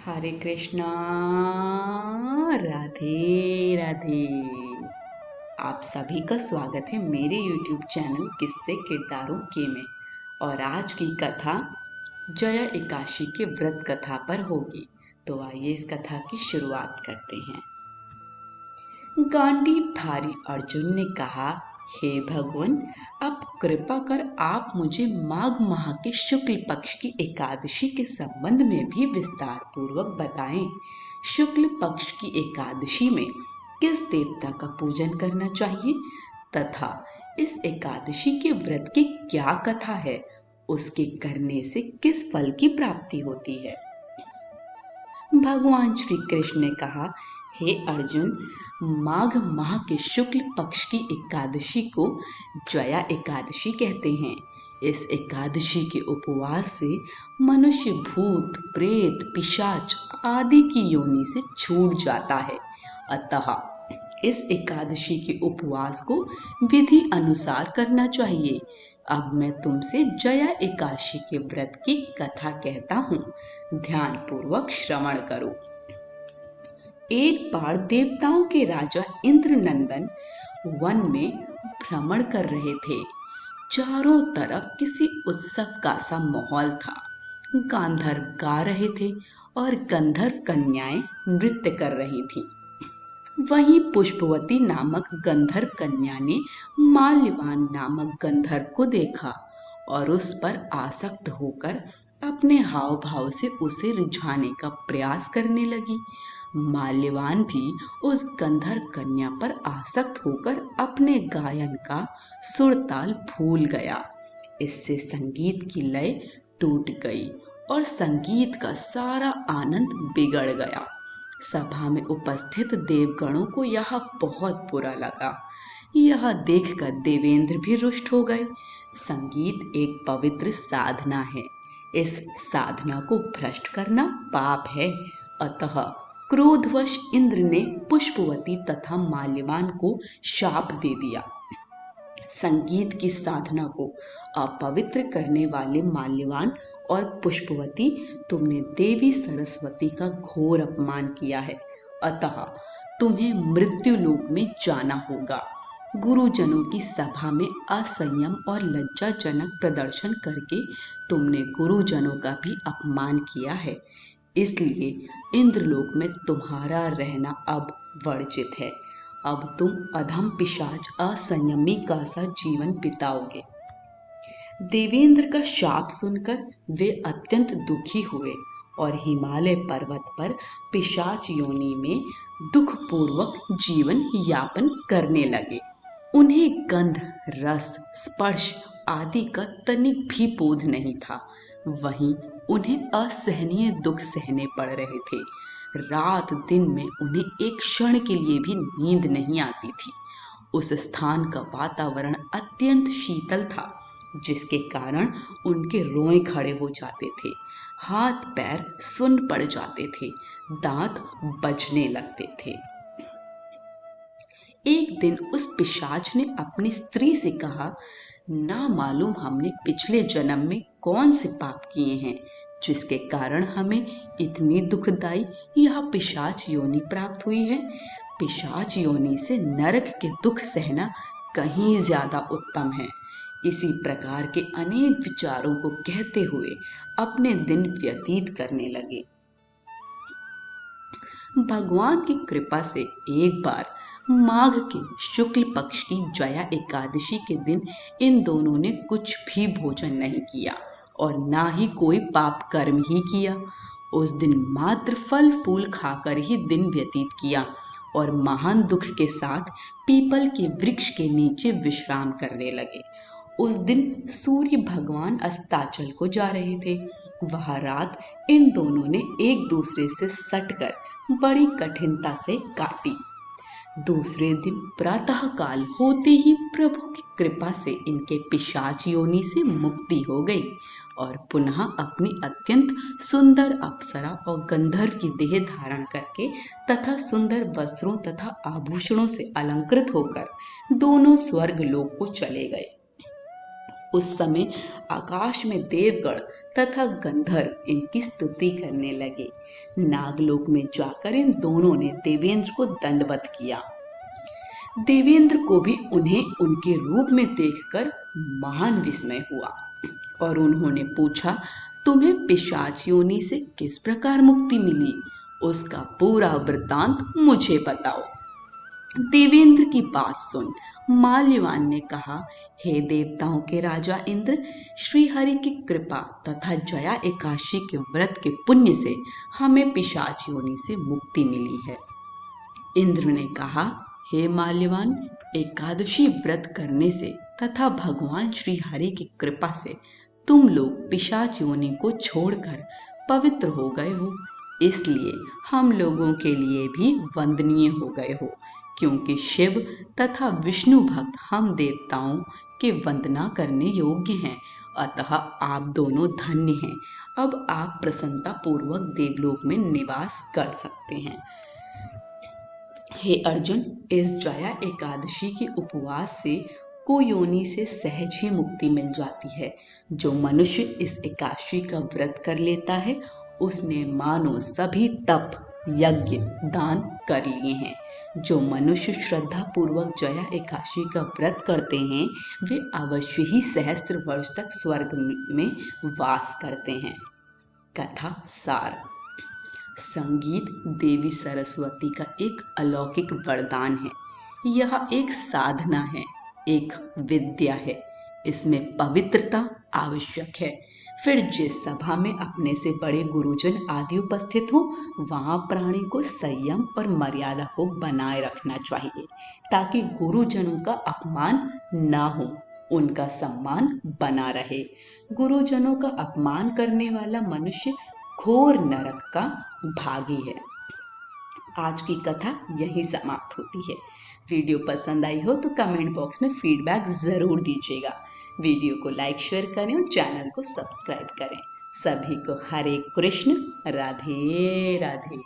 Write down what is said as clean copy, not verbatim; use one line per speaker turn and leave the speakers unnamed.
हरे कृष्णा। राधे राधे। आप सभी का स्वागत है मेरे YouTube चैनल किस्से किरदारों के में। और आज की कथा जया एकादशी के व्रत कथा पर होगी। तो आइए इस कथा की शुरुआत करते हैं। गांडीवधारी अर्जुन ने कहा, हे भगवान, आप कृपा कर आप मुझे माघ माह के शुक्ल पक्ष की एकादशी के संबंध में भी विस्तार पूर्वक बताएं। शुक्ल पक्ष की एकादशी में किस देवता का पूजन करना चाहिए तथा इस एकादशी के व्रत की क्या कथा है, उसके करने से किस फल की प्राप्ति होती है। भगवान श्री कृष्ण ने कहा, हे अर्जुन, माघ माह के शुक्ल पक्ष की एकादशी को जया एकादशी कहते हैं। इस एकादशी के उपवास से मनुष्य भूत प्रेत पिशाच आदि की योनि से छूट जाता है। अतः इस एकादशी के उपवास को विधि अनुसार करना चाहिए। अब मैं तुमसे जया एकादशी के व्रत की कथा कहता हूँ, ध्यान पूर्वक श्रवण करो। एक बार देवताओं के राजा इंद्रनंदन वन में भ्रमण कर रहे थे। चारों तरफ किसी उत्सव का सा माहौल था। गांधर्व गा रहे थे और गंधर्व कन्याएं नृत्य कर रही थीं। वहीं पुष्पवती नामक गंधर्व कन्या ने माल्यवान नामक गंधर्व को देखा और उस पर आसक्त होकर अपने हाव भाव से उसे रिझाने का प्रयास करने लगी। माल्यवान भी उस गंधर्व कन्या पर आसक्त होकर अपने गायन का सुरताल भूल गया। इससे संगीत की लय टूट गई और संगीत का सारा आनंद बिगड़ गया। सभा में उपस्थित देवगणों को यह बहुत बुरा लगा। यह देखकर देवेंद्र भी रुष्ट हो गए। संगीत एक पवित्र साधना है। इस साधना को भ्रष्ट करना पाप है। अतः क्रोधवश इंद्र ने पुष्पवती तथा माल्यवान को शाप दे दिया। संगीत की साधना को अपवित्र करने वाले माल्यवान और पुष्पवती, तुमने देवी सरस्वती का घोर अपमान किया है। अतः तुम्हें मृत्यु लोक में जाना होगा। गुरुजनों की सभा में असंयम और लज्जाजनक प्रदर्शन करके तुमने गुरुजनों का भी अपमान किया है। इसलिए इंद्रलोक में तुम्हारा रहना अब वर्जित है। अब तुम अधम पिशाच असंयमी का सा जीवन बिताओगे। देवेंद्र का शाप सुनकर वे अत्यंत दुखी हुए और हिमालय पर्वत पर पिशाच योनि में दुखपूर्वक जीवन यापन करने लगे। उन्हें गंध रस स्पर्श आदि का तनिक भी बोध नहीं था। वहीं उन्हें असहनीय दुख सहने पड़ रहे थे। रात दिन में उन्हें एक क्षण के लिए भी नींद नहीं आती थी। उस स्थान का वातावरण अत्यंत शीतल था, जिसके कारण उनके रोए खड़े हो जाते थे, हाथ पैर सुन्न पड़ जाते थे, दांत बजने लगते थे। एक दिन उस पिशाच ने अपनी स्त्री से कहा, ना मालूम हमने पिछले जन्म में कौन से पाप किए हैं, जिसके कारण हमें इतनी दुखदाई यह पिशाच योनि प्राप्त हुई है। पिशाच योनि से नरक के दुख सहना कहीं ज्यादा उत्तम है। इसी प्रकार के अनेक विचारों को कहते हुए अपने दिन व्यतीत करने लगे। भगवान की कृपा से एक बार माघ के शुक्ल पक्ष की जया एकादशी के दिन इन दोनों ने कुछ भी भोजन नहीं किया और ना ही कोई पाप कर्म ही किया। उस दिन मात्र फल फूल खाकर ही दिन व्यतीत किया और महान दुख के साथ पीपल के वृक्ष के नीचे विश्राम करने लगे। उस दिन सूर्य भगवान अस्ताचल को जा रहे थे। वह रात इन दोनों ने एक दूसरे से सटकर बड़ी कठिनता से काटी। दूसरे दिन प्रातः काल होते ही प्रभु की कृपा से इनके पिशाच योनि से मुक्ति हो गई और पुनः अपनी अत्यंत सुंदर अप्सरा और गंधर्व की देह धारण करके तथा सुंदर वस्त्रों तथा आभूषणों से अलंकृत होकर दोनों स्वर्ग लोक को चले गए। उस समय आकाश में देवगण तथा गंधर्व इनकी स्तुति करने लगे। नागलोक में जाकर इन दोनों ने देवेंद्र को दंडवत किया। देवेंद्र को भी उन्हें उनके रूप में देखकर महान विस्मय हुआ और उन्होंने पूछा, तुम्हें पिशाच योनि से किस प्रकार मुक्ति मिली? उसका पूरा वृत्तांत मुझे बताओ। देवेंद्र की बात सुन माल्यवान ने कहा, हे देवताओं के राजा इंद्र, श्री हरि की कृपा तथा जया एकादशी के व्रत के पुण्य से हमें पिशाच योनि से मुक्ति मिली है। इंद्र ने कहा, हे माल्यवान, एकादशी व्रत करने से तथा भगवान श्री हरि की कृपा से तुम लोग पिशाच योनि को छोड़कर पवित्र हो गए हो, इसलिए हम लोगों के लिए भी वंदनीय हो गए हो, क्योंकि शिव तथा विष्णु भक्त हम देवताओं के वंदना करने योग्य हैं। अतः आप दोनों धन्य हैं। अब आप प्रसन्नता पूर्वक देवलोक में निवास कर सकते हैं। हे अर्जुन, इस जया एकादशी के उपवास से कुयोनि से सहज ही मुक्ति मिल जाती है। जो मनुष्य इस एकादशी का व्रत कर लेता है उसने मानो सभी तप यज्ञ दान कर लिए हैं। जो मनुष्य श्रद्धा पूर्वक जया एकादशी का व्रत करते हैं वे अवश्य ही सहस्त्र वर्ष तक स्वर्ग में वास करते हैं। कथा सार। संगीत देवी सरस्वती का एक अलौकिक वरदान है। यह एक साधना है, एक विद्या है। इसमें पवित्रता आवश्यक है। फिर जिस सभा में अपने से बड़े गुरुजन आदि उपस्थित हो वहाँ प्राणी को संयम और मर्यादा को बनाए रखना चाहिए, ताकि गुरुजनों का अपमान ना हो, उनका सम्मान बना रहे। गुरुजनों का अपमान करने वाला मनुष्य घोर नरक का भागी है। आज की कथा यहीं समाप्त होती है। वीडियो पसंद आई हो तो कमेंट बॉक्स में फीडबैक ज़रूर दीजिएगा। वीडियो को लाइक शेयर करें और चैनल को सब्सक्राइब करें। सभी को हरे कृष्ण, राधे राधे।